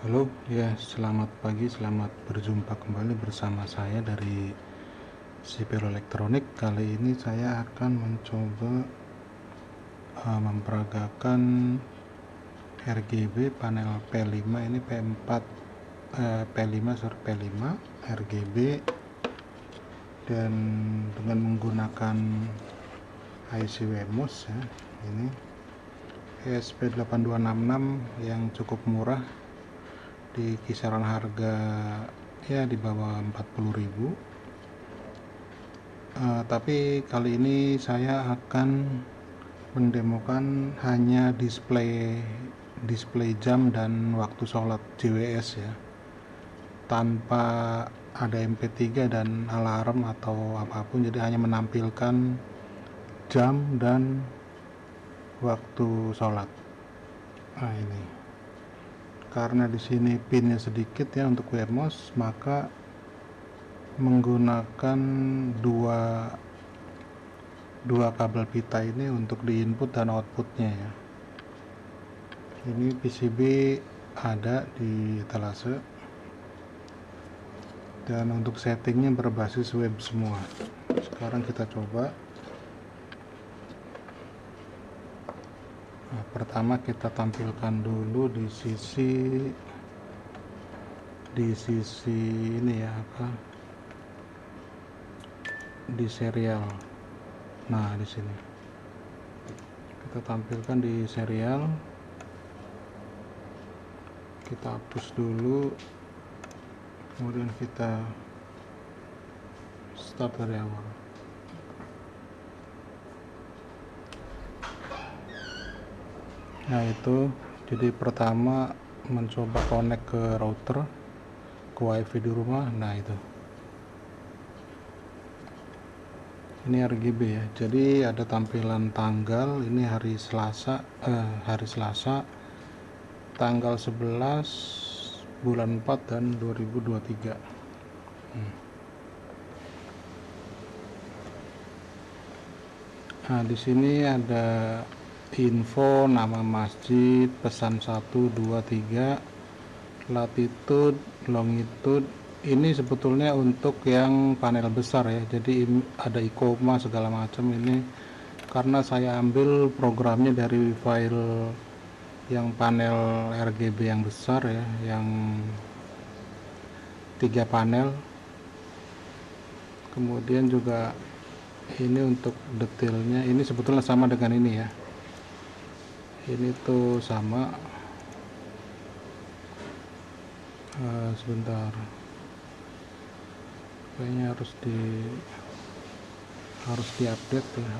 Halo, ya selamat pagi, selamat berjumpa kembali bersama saya dari Sipil Elektronik. Kali ini saya akan mencoba memperagakan RGB panel P5 ini P4 P5 P5 RGB, dan dengan menggunakan IC Wemos ya. Ini ESP8266 yang cukup murah, di kisaran harga ya di bawah 40.000. Tapi kali ini saya akan mendemokan hanya display jam dan waktu sholat JWS ya, tanpa ada MP3 dan alarm atau apapun. Jadi hanya menampilkan jam dan waktu sholat. Nah, ini karena di sini pinnya sedikit ya untuk Wemos, maka menggunakan dua kabel pita ini untuk di input dan outputnya ya. Ini PCB ada di etalase, dan untuk settingnya berbasis web semua. Sekarang kita coba. Nah, pertama kita tampilkan dulu di sisi ini ya, di serial. Nah, di sini kita tampilkan di serial. Kita hapus dulu, kemudian kita start dari awal. Nah, itu jadi pertama mencoba connect ke router, ke wifi di rumah. Nah, itu ini RGB ya. Jadi ada tampilan tanggal, ini hari Selasa tanggal 11 bulan 4 dan 2023. Nah, di sini ada info, nama masjid, pesan 1, 2, 3, latitude, longitude. Ini sebetulnya untuk yang panel besar ya, jadi ada ikoma segala macam. Ini karena saya ambil programnya dari file yang panel RGB yang besar ya, yang 3 panel. Kemudian juga ini untuk detailnya, ini sebetulnya sama dengan ini ya. Ini tuh sama. Sebentar, kayaknya harus diupdate ya,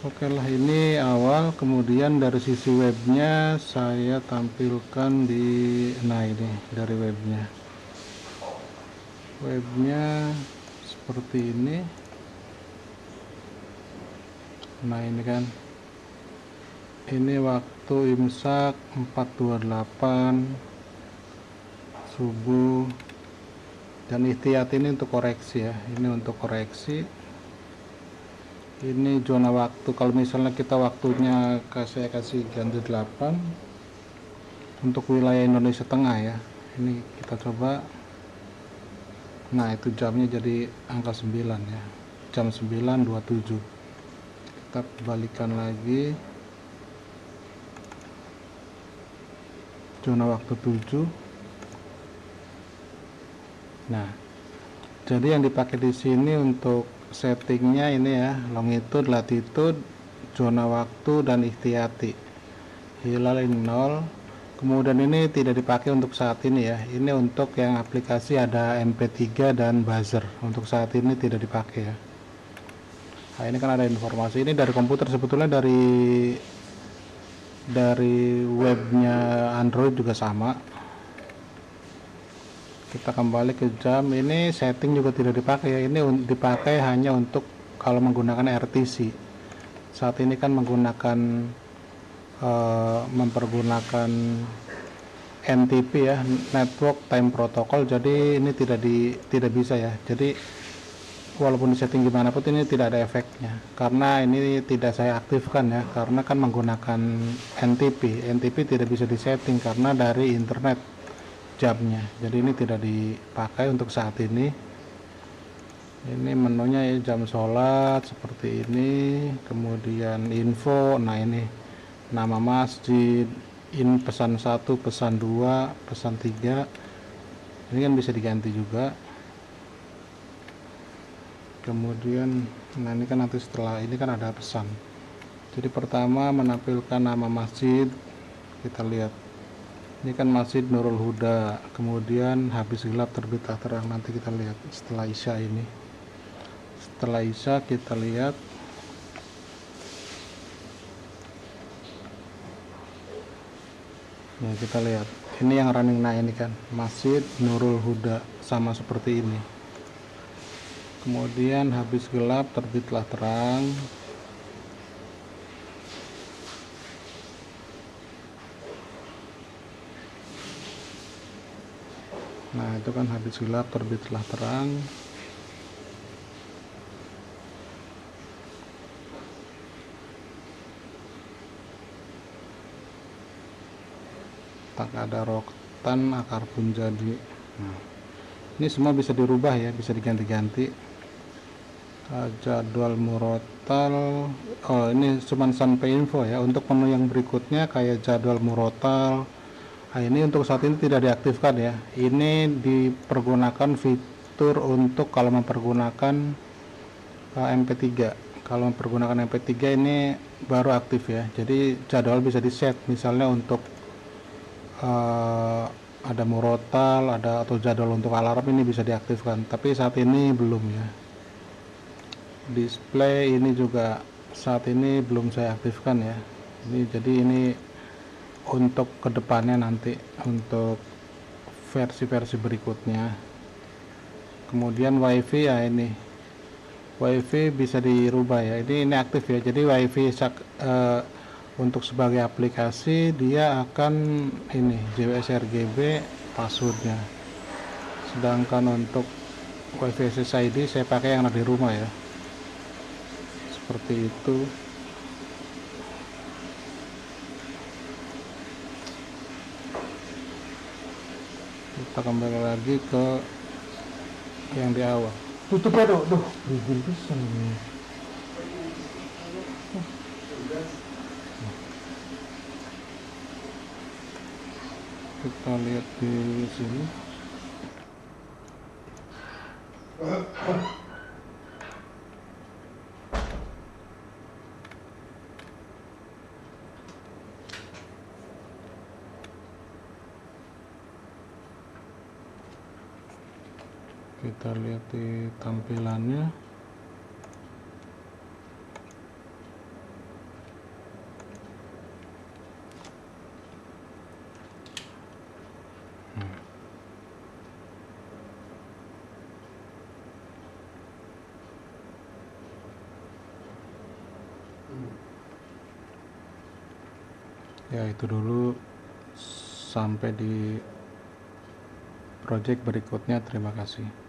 oke lah. Ini awal, kemudian dari sisi webnya saya tampilkan nah ini dari webnya seperti ini. Nah, ini kan, ini waktu imsak 4.28 subuh, dan ihtiyat ini untuk koreksi ya. Ini untuk koreksi. Ini zona waktu, kalau misalnya kita waktunya saya kasih ganti 8 untuk wilayah Indonesia Tengah ya. Ini kita coba. Nah, itu jamnya jadi angka 9 ya, jam 9.27. Kita balikan lagi, zona waktu 7. Nah, jadi yang dipakai di sini untuk settingnya ini ya, longitude, latitude, zona waktu, dan ihtiyati. Hilal ini 0. Kemudian ini tidak dipakai untuk saat ini ya. Ini untuk yang aplikasi ada MP3 dan buzzer. Untuk saat ini tidak dipakai ya. Nah, ini kan ada informasi ini dari komputer, sebetulnya dari webnya Android juga sama. Kita kembali ke jam. Ini setting juga tidak dipakai ya. Ini dipakai hanya untuk kalau menggunakan RTC. Saat ini kan mempergunakan NTP ya, Network Time Protocol. Jadi ini tidak bisa ya. Jadi walaupun disetting gimana pun ini tidak ada efeknya karena ini tidak saya aktifkan ya, karena kan menggunakan NTP tidak bisa disetting karena dari internet jamnya, jadi ini tidak dipakai untuk saat ini. Ini menunya ya, jam sholat seperti ini, kemudian info, nah ini nama masjid, pesan 1, pesan 2, pesan 3, ini kan bisa diganti juga. Kemudian nah ini kan nanti setelah ini kan ada pesan. Jadi pertama menampilkan nama masjid, kita lihat ini kan Masjid Nurul Huda, kemudian habis gelap terbitlah terang, nanti kita lihat setelah Isya ini. Setelah Isya kita lihat ya, kita lihat ini yang running, nah ini kan Masjid Nurul Huda sama seperti ini. Kemudian habis gelap terbitlah terang, nah itu kan habis gelap terbitlah terang. Tak ada rotan akar pun jadi. Nah, ini semua bisa dirubah ya, bisa diganti-ganti. Jadwal murotal, oh ini cuma sampai info ya. Untuk menu yang berikutnya kayak jadwal murotal, nah ini untuk saat ini tidak diaktifkan ya. Ini dipergunakan fitur untuk kalau mempergunakan MP3. Kalau mempergunakan MP3 ini baru aktif ya. Jadi jadwal bisa di set, misalnya untuk ada murotal, ada atau jadwal untuk alarm, ini bisa diaktifkan. Tapi saat ini belum ya. Display ini juga saat ini belum saya aktifkan ya. Jadi ini untuk kedepannya nanti untuk versi-versi berikutnya. Kemudian WiFi ya, ini WiFi bisa dirubah ya. Ini aktif ya. Jadi WiFi untuk sebagai aplikasi dia akan ini JWS RGB passwordnya. Sedangkan untuk WiFi SSID saya pakai yang ada di rumah ya. Seperti itu. Kita kembali lagi ke yang di awal. Tutup ya, tuh gigil pisan ini. Kita lihat di sini. Kita lihat di tampilannya. Ya itu dulu, sampai di project berikutnya. Terima kasih.